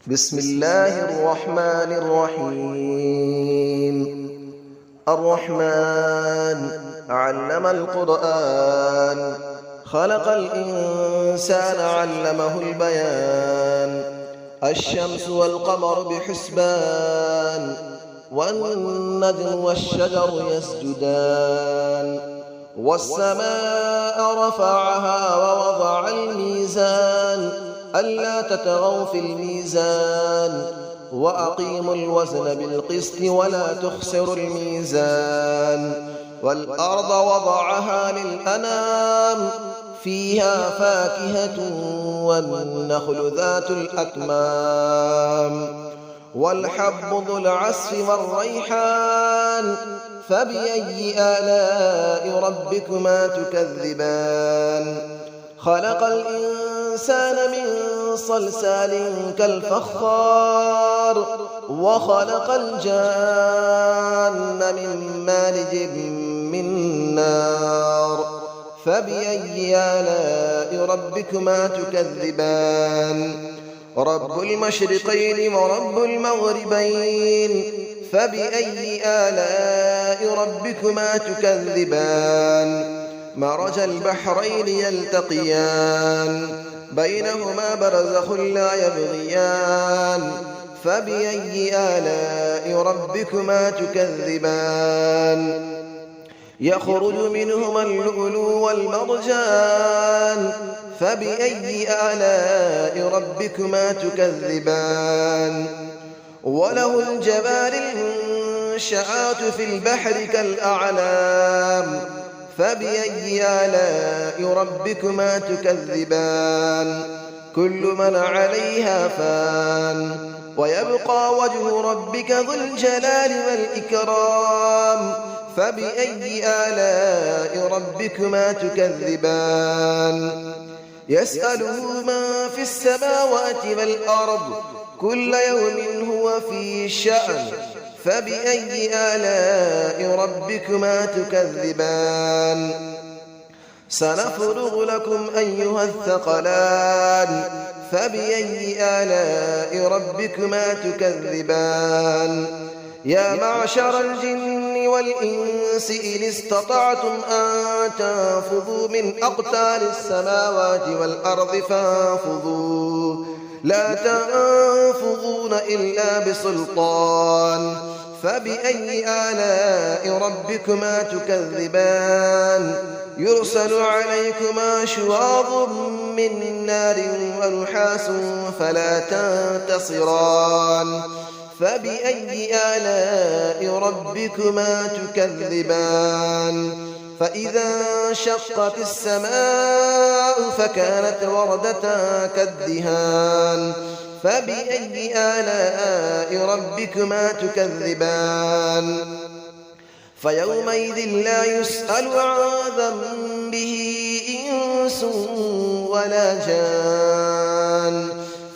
بسم الله الرحمن الرحيم. الرحمن علم القرآن، خلق الإنسان علمه البيان. الشمس والقمر بحسبان، والنجم والشجر يسجدان. والسماء رفعها ووضع الميزان، ألا تطغوا في الميزان، وأقيموا الوزن بالقسط ولا تخسروا الميزان. والأرض وضعها للأنام، فيها فاكهة والنخل ذات الأكمام، والحب ذو العصف والريحان. فبأي آلاء ربكما تكذبان؟ خلق الإنسان من صلصال كالفخار، وخلق الجان من مارج من نار. فبأي آلاء ربكما تكذبان؟ رب المشرقين ورب المغربين. فبأي آلاء ربكما تكذبان؟ مرج البحرين يلتقيان، بينهما برزخ لا يبغيان. فبأي آلاء ربكما تكذبان؟ يخرج منهما اللؤلؤ والمرجان. فبأي آلاء ربكما تكذبان؟ وله الجوار المنشآت في البحر كالأعلام. فبأي آلاء ربكما تكذبان؟ كل من عليها فان، ويبقى وجه ربك ذو الجلال والإكرام. فبأي آلاء ربكما تكذبان؟ يسأله من في السماوات والأرض، كل يوم هو في شأن. فبأي آلاء ربكما تكذبان؟ سنفرغ لكم أيها الثقلان. فبأي آلاء ربكما تكذبان؟ يا معشر الجن والإنس إن استطعتم أن تنفذوا من أقطار السماوات والأرض فانفذوا، لا تنفذون إلا بسلطان. فبأي آلاء ربكما تكذبان؟ يرسل عليكما شواظ من نار ونحاس فلا تنتصران. فبأي آلاء ربكما تكذبان؟ فإذا انشقت السماء فكانت وردة كالدهان. فبأي آلاء ربكما تكذبان؟ فيومئذ لا يسأل عن ذنبه إنس ولا جان.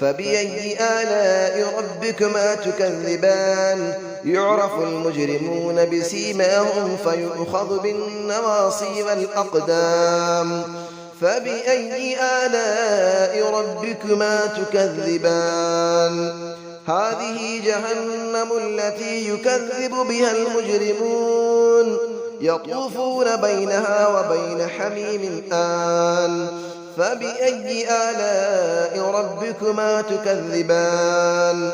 فبأي آلاء ربكما تكذبان؟ يعرف المجرمون بسيماهم فيؤخذ بالنواصي والأقدام. فبأي آلاء ربكما تكذبان؟ هذه جهنم التي يكذب بها المجرمون، يطوفون بينها وبين حميم آن. فبأي آلاء ربكما تكذبان؟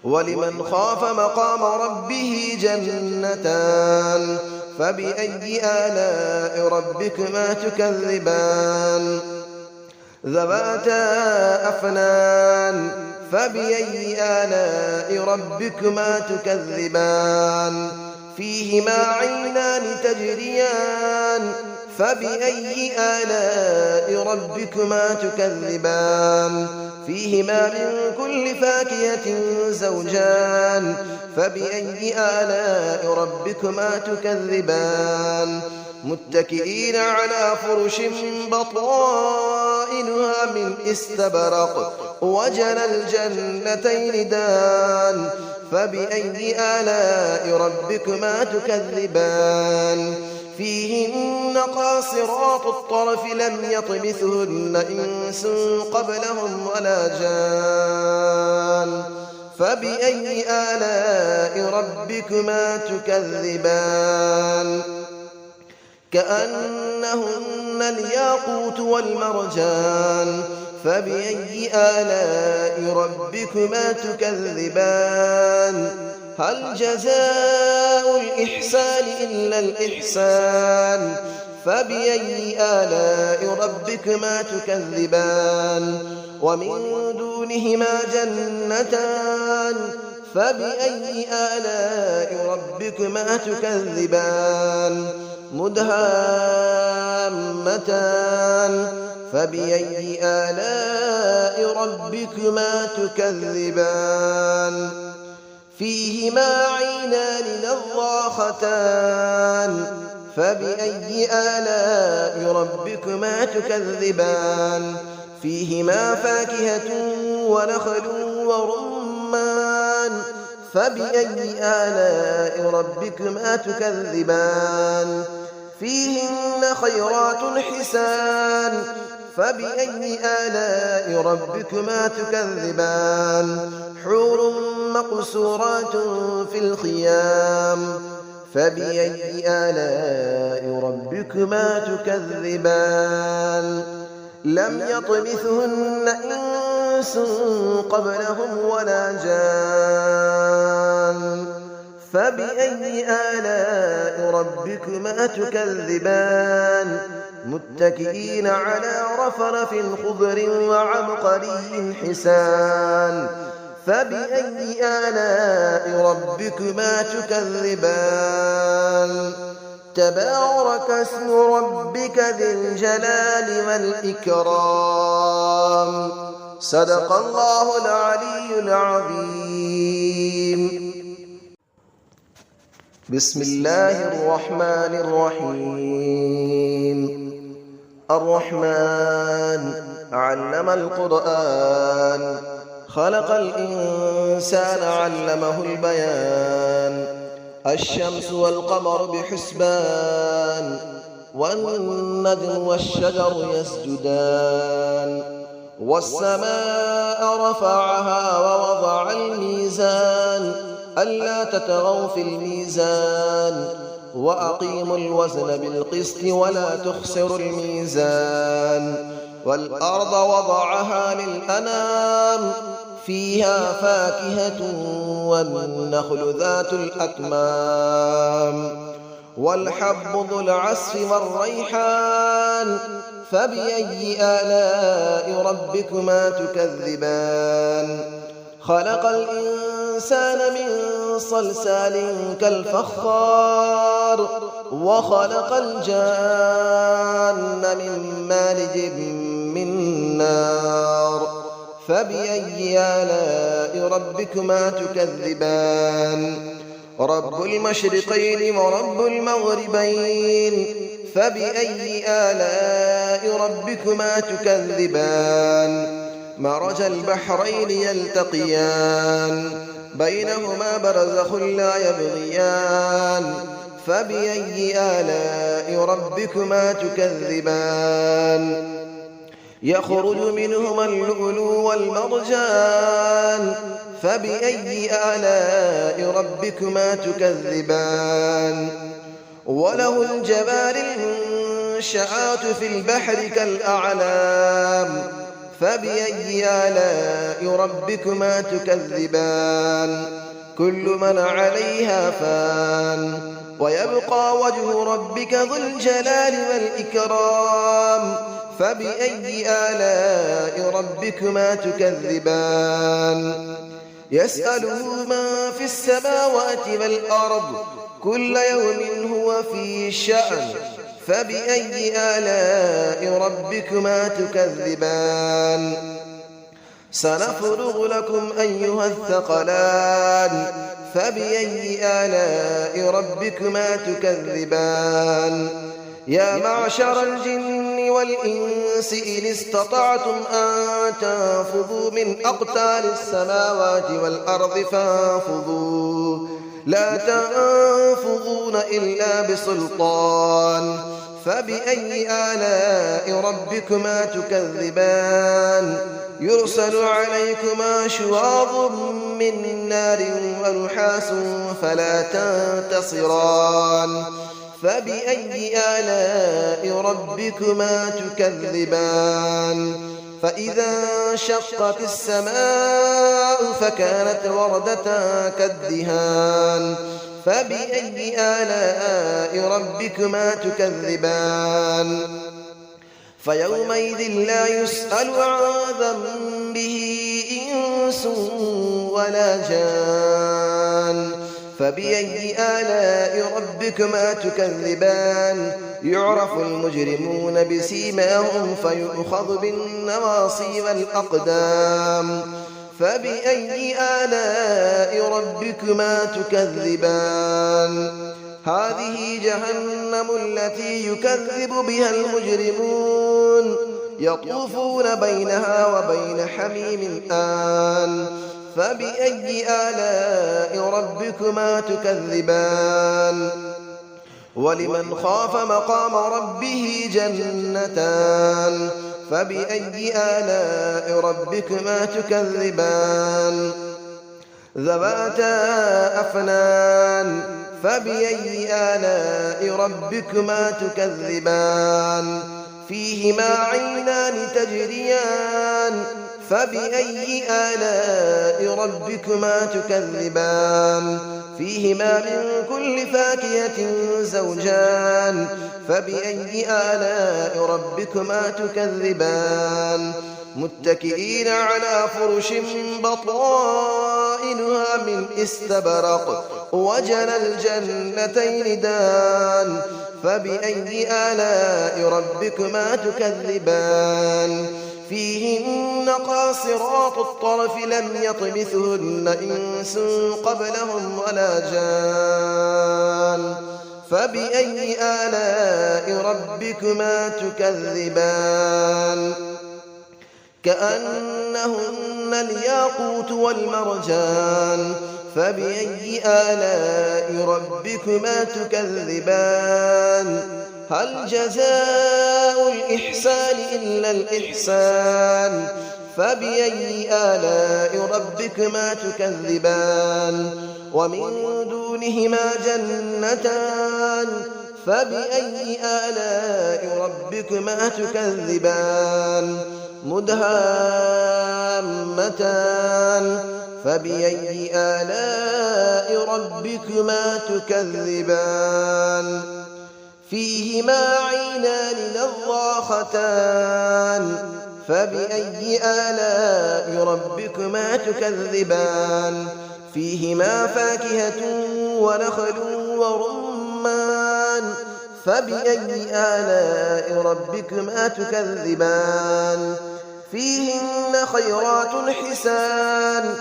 ولمن خاف مقام ربه جنتان. فبأي آلاء ربكما تكذبان؟ ذواتا أفنان. فبأي آلاء ربكما تكذبان؟ فيهما عينان تجريان. فبأي آلاء ربكما تكذبان؟ فيهما من كل فاكهة زوجان. فبأي آلاء ربكما تكذبان؟ متكئين على فرش بطائنها من استبرق، وجنى الجنتين دان. فبأي آلاء ربكما تكذبان؟ فيهن قاصرات الطرف لم يطمثهن إنس قبلهم ولا جان. فبأي آلاء ربكما تكذبان كأنهن الياقوت والمرجان فبأي آلاء ربكما تكذبان هل جزاء الإحسان إلا الإحسان فبأي آلاء ربكما تكذبان ومن دونهما جنتان فبأي آلاء ربكما تكذبان مدهامتان فبأي آلاء ربكما تكذبان فيهما عينان نضاختان فبأي آلاء ربكما تكذبان فيهما فاكهة ونخل ورمان فبأي آلاء ربكما تكذبان فيهن خيرات حسان فبأي آلاء ربكما تكذبان حور مقصورات في الخيام فبأي آلاء ربكما تكذبان لم يطمثهن إنس قبلهم ولا جان فبأي آلاء ربكما تكذبان متكئين على رفرف خضر وعبقري حسان فبأي آلاء ربكما تكذبان تبارك اسم ربك ذي الجلال والإكرام صدق الله العلي العظيم بسم الله الرحمن الرحيم الرحمن علم القرآن خلق الإنسان علمه البيان الشمس والقمر بحسبان والنجم والشجر يسجدان والسماء رفعها ووضع الميزان ألا تطغوا في الميزان وأقيموا الوزن بالقسط ولا تخسروا الميزان والأرض وضعها للأنام فيها فاكهة والنخل ذات الأكمام والحب ذو العصف والريحان فبأي آلاء ربكما تكذبان خلق الإنسان من صلصال كالفخار وخلق الجان من مارج من نار فبأي آلاء ربكما تكذبان رب المشرقين ورب المغربين فبأي آلاء ربكما تكذبان مرج البحرين يلتقيان بينهما برزخ لا يبغيان فبأي آلاء ربكما تكذبان يخرج منهما اللؤلؤ والمرجان فبأي آلاء ربكما تكذبان وله الجبال المنشآت في البحر كالأعلام فبأي آلاء ربكما تكذبان كل من عليها فان ويبقى وجه ربك ذو الجلال والإكرام فبأي آلاء ربكما تكذبان يسأله من في السماوات والأرض كل يوم هو في شأن فبأي آلاء ربكما تكذبان سنفرغ لكم أيها الثقلان فبأي آلاء ربكما تكذبان يا معشر الجن والإنس إن استطعتم أن تنفذوا من أقطار السماوات والأرض فانفذوا لا تنفذون إلا بسلطان فبأي آلاء ربكما تكذبان يرسل عليكما شواظ من نار ونحاس فلا تنتصران فبأي آلاء ربكما تكذبان فإذا انشقت السماء فكانت وردة كالدهان فبأي آلاء ربكما تكذبان فيومئذ لا يسأل عن ذنبه إنس ولا جان فبأي آلاء ربكما تكذبان يعرف المجرمون بسيماهم فيؤخذ بالنواصي والأقدام فبأي آلاء ربكما تكذبان هذه جهنم التي يكذب بها المجرمون يطوفون بينها وبين حميم آن فبأي آلاء ربكما تكذبان ولمن خاف مقام ربه جنتان فبأي آلاء ربكما تكذبان ذواتا أفنان فبأي آلاء ربكما تكذبان فيهما عينان تجريان فبأي آلاء ربكما تكذبان فيهما من كل فاكهة زوجان فبأي آلاء ربكما تكذبان متكئين على فرش بطائنها من استبرق وجنى الجنتين دان فبأي آلاء ربكما تكذبان فيهن قاصرات الطرف لم يطمثهن إنس قبلهم ولا جان فبأي آلاء ربكما تكذبان كأنهن الياقوت والمرجان فبأي آلاء ربكما تكذبان هل جزاء الإحسان إلا الإحسان فبأي آلاء ربكما تكذبان ومن دونهما جنتان فبأي آلاء ربكما تكذبان مدهامتان فبأي آلاء ربكما تكذبان فيهما عينان نضاختان فبأي آلاء ربكما تكذبان فيهما فاكهة ونخل ورمان فبأي آلاء ربكما تكذبان فيهن خيرات حسان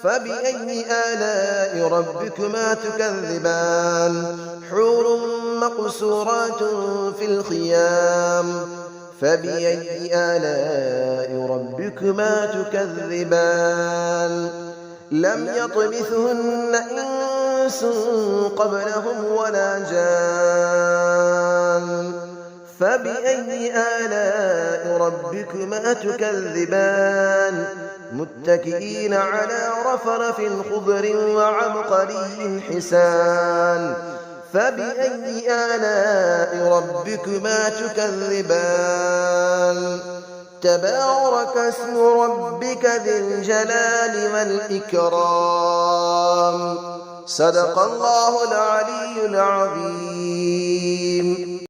فبأي آلاء ربكما تكذبان حور مقصورات في الخيام فبأي آلاء ربكما تكذبان لم يطمثهن إنس قبلهم ولا جان فبأي آلاء ربكما تكذبان متكئين على رفرف خضر وعبقري حسان فبأي آلاء ربكما تكذبان تبارك اسم ربك ذي الجلال والإكرام صدق الله العلي العظيم.